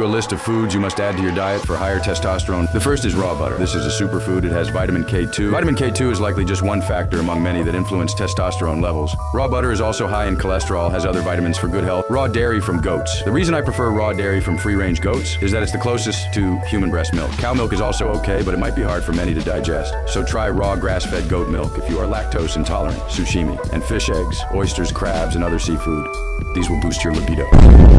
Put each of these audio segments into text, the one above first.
A list of foods you must add to your diet for higher testosterone. The first is raw butter. This is a superfood. It has vitamin K2. Vitamin K2 is likely just one factor among many that influence testosterone levels. Raw butter is also high in cholesterol, has other vitamins for good health. Raw dairy from goats. The reason I prefer raw dairy from free-range goats is that it's the closest to human breast milk. Cow milk is also okay, but it might be hard for many to digest. So try raw grass-fed goat milk if you are lactose intolerant, sushimi, and fish eggs, oysters, crabs, and other seafood. These will boost your libido.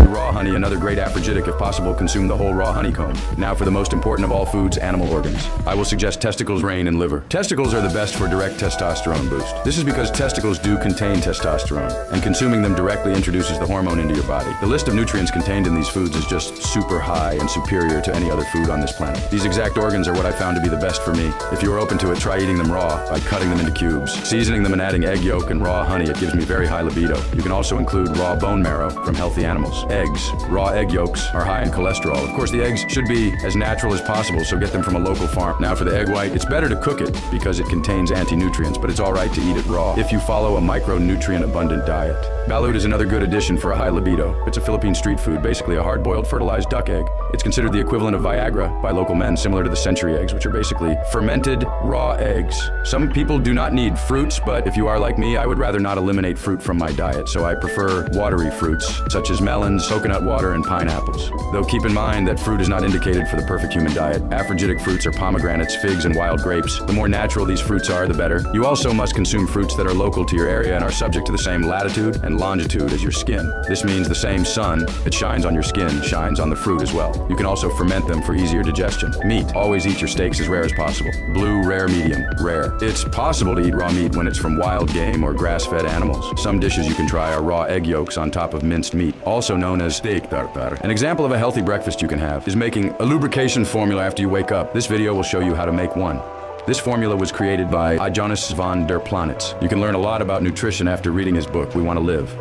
Raw honey, another great aphrodisiac. If possible, consume the whole raw honeycomb. Now for the most important of all foods, animal organs. I will suggest testicles, brain, and liver. Testicles are the best for direct testosterone boost. This is because testicles do contain testosterone, and consuming them directly introduces the hormone into your body. The list of nutrients contained in these foods is just super high and superior to any other food on this planet. These exact organs are what I found to be the best for me. If you are open to it, try eating them raw by cutting them into cubes, seasoning them and adding egg yolk and raw honey. It gives me very high libido. You can also include raw bone marrow from healthy animals. Eggs. Raw egg yolks are high in cholesterol. Of course, the eggs should be as natural as possible, so get them from a local farm. Now for the egg white, it's better to cook it because it contains anti-nutrients, but it's all right to eat it raw if you follow a micronutrient-abundant diet. Balut is another good addition for a high libido. It's a Philippine street food, basically a hard-boiled fertilized duck egg. It's considered the equivalent of Viagra by local men, similar to the century eggs, which are basically fermented raw eggs. Some people do not need fruits, but if you are like me, I would rather not eliminate fruit from my diet, so I prefer watery fruits, such as melons, coconut water, and pineapples. Though keep in mind that fruit is not indicated for the perfect human diet. Aphrodisiac fruits are pomegranates, figs, and wild grapes. The more natural these fruits are, the better. You also must consume fruits that are local to your area and are subject to the same latitude and longitude as your skin. This means the same sun that shines on your skin shines on the fruit as well. You can also ferment them for easier digestion. Meat. Always eat your steaks as rare as possible. Blue, rare, medium, rare. It's possible to eat raw meat when it's from wild game or grass-fed animals. Some dishes you can try are raw egg yolks on top of minced meat, also known as steak tartare. An example of a healthy breakfast you can have is making a lubrication formula after you wake up. This video will show you how to make one. This formula was created by Jonas van der Planets. You can learn a lot about nutrition after reading his book, We Want to Live.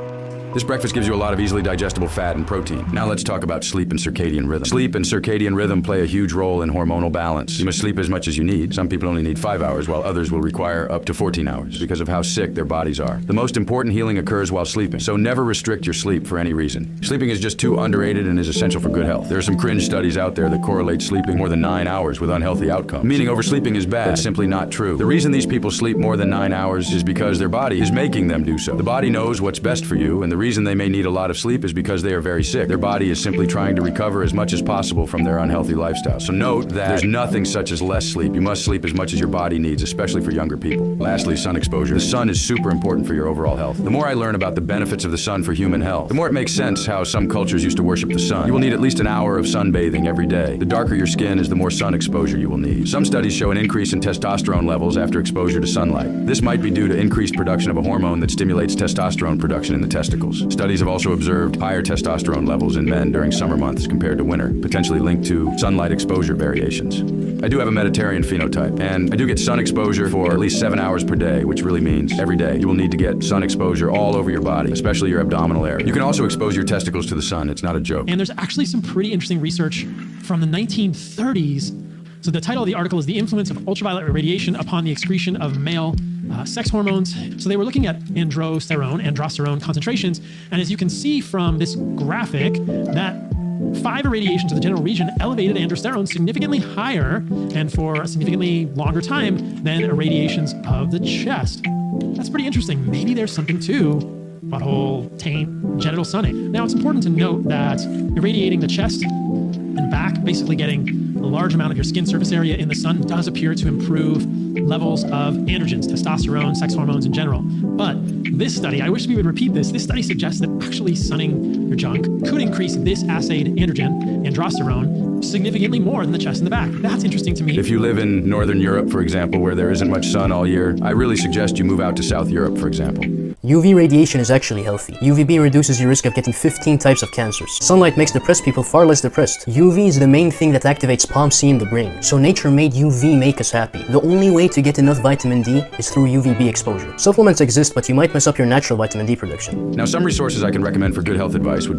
This breakfast gives you a lot of easily digestible fat and protein. Now let's talk about sleep and circadian rhythm. Sleep and circadian rhythm play a huge role in hormonal balance. You must sleep as much as you need. Some people only need 5 hours, while others will require up to 14 hours because of how sick their bodies are. The most important healing occurs while sleeping, so never restrict your sleep for any reason. Sleeping is just too underrated and is essential for good health. There are some cringe studies out there that correlate sleeping more than 9 hours with unhealthy outcomes, meaning oversleeping is bad. That's simply not true. The reason these people sleep more than 9 hours is because their body is making them do so. The body knows what's best for you, and the reason they may need a lot of sleep is because they are very sick. Their body is simply trying to recover as much as possible from their unhealthy lifestyle. So note that there's nothing such as less sleep. You must sleep as much as your body needs, especially for younger people. Lastly, sun exposure. The sun is super important for your overall health. The more I learn about the benefits of the sun for human health, the more it makes sense how some cultures used to worship the sun. You will need at least an hour of sunbathing every day. The darker your skin is, the more sun exposure you will need. Some studies show an increase in testosterone levels after exposure to sunlight. This might be due to increased production of a hormone that stimulates testosterone production in the testicles. Studies have also observed higher testosterone levels in men during summer months compared to winter, potentially linked to sunlight exposure variations. I do have a Mediterranean phenotype, and I do get sun exposure for at least 7 hours per day, which really means every day you will need to get sun exposure all over your body, especially your abdominal area. You can also expose your testicles to the sun. It's not a joke. And there's actually some pretty interesting research from the 1930s. So the title of the article is The Influence of Ultraviolet Radiation Upon the Excretion of Male Sex Hormones. So they were looking at androsterone concentrations. And as you can see from this graphic, that 5 irradiations of the genital region elevated androsterone significantly higher and for a significantly longer time than irradiations of the chest. That's pretty interesting. Maybe there's something to butthole, taint, genital sunning. Now, it's important to note that irradiating the chest and back, basically getting a large amount of your skin surface area in the sun, does appear to improve levels of androgens, testosterone, sex hormones in general. But this study, I wish we would repeat this, this study suggests that actually sunning your junk could increase this assayed androgen, androsterone, significantly more than the chest and the back. That's interesting to me. If you live in Northern Europe, for example, where there isn't much sun all year, I really suggest you move out to South Europe, for example. UV radiation is actually healthy. UVB reduces your risk of getting 15 types of cancers. Sunlight makes depressed people far less depressed. UV is the main thing that activates POMC in the brain. So nature made UV make us happy. The only way to get enough vitamin D is through UVB exposure. Supplements exist, but you might mess up your natural vitamin D production. Now, some resources I can recommend for good health advice would be